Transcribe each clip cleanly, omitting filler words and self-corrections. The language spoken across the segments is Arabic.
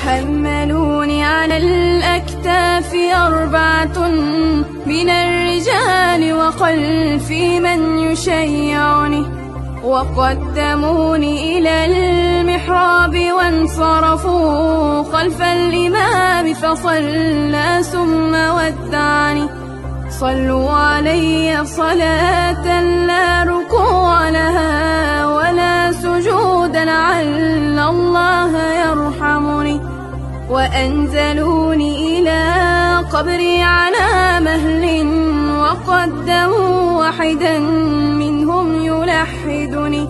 حملوني على الأكتاف 4 من الرجال وخلفي من يشيعني، وقدموني إلى المحراب وانصرفوا خلف الإمام فصلى ثم ودعني. صلوا علي صلاة لا ركوع لها ولا سجود لعل الله يرحمني، وأنزلوني إلى قبري على مهل وقدموا واحدا منهم يلحدني،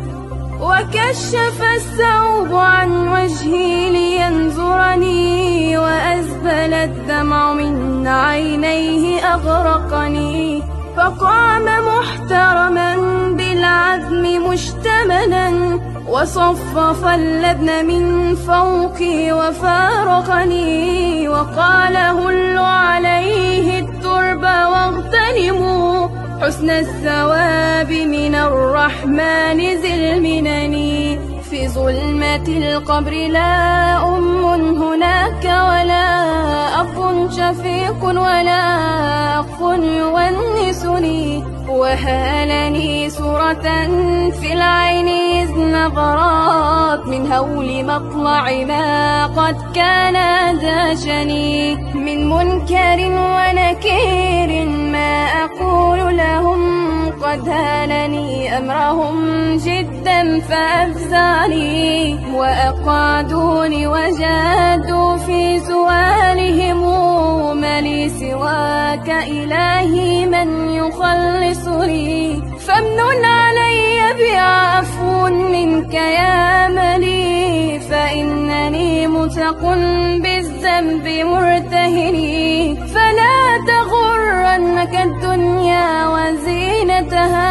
وكشف الثوب عن وجهي لينظرني، وأزبل الدمع من عينيه أغرقني، فقام محترما بالعزم مشتملا، وصفف اللبن من فوقي وفارقني، وقال هلوا عليه الترب واغتنموا حسن الثواب من الرحمن ذي المنن. في ظلمة القبر لا أم هناك ولا أب شفيق ولا أخ يونسني، وهالني صورة في العين إذ نظرات من هول مطلع ما قد كان داشني، من منكر ونكير ما أقول لهم، قد هالني أمرهم جدا فأفزعني، وأقعدوني وجادوا في سؤالهم ما لي سواك إلهي من يخلصني، فامنن علي بعفو منك يا ملي، فإنني متق بالذنب مرتهني، فلا تغرنك الدنيا وزينتها،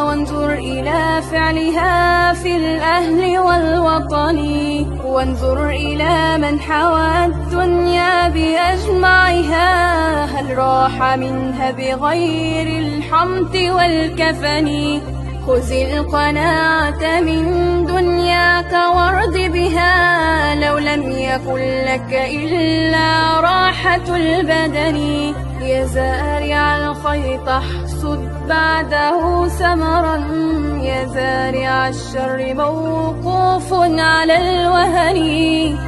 وانظر إلى فعلها في الأهل والوطن، وانظر إلى من حوى الدنيا بأجمعها، هل راح منها بغير الحمد والكفن. خذ القناعة من دنياك وارض بها، لو لم يكن لك إلا راحة البدن، يا زارع الخير تحصد بعده ثمرا، يا زارع الشر موقوف على الوهن،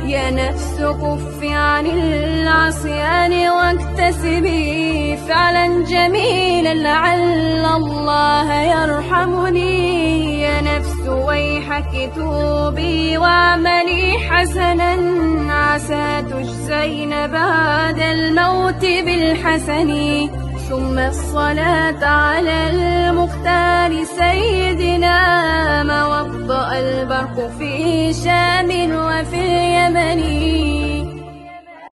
يا نفس كف عن العصيان واكتسبي فعلا جميلا لعل الله يرحمني، يا نفس ويحك توبي واعملي حسنا، عسى تجزين بعد الموت بالحسن. ثم الصلاة على المختار سيدنا، ما وطأ البرق في شام وفي اليمن.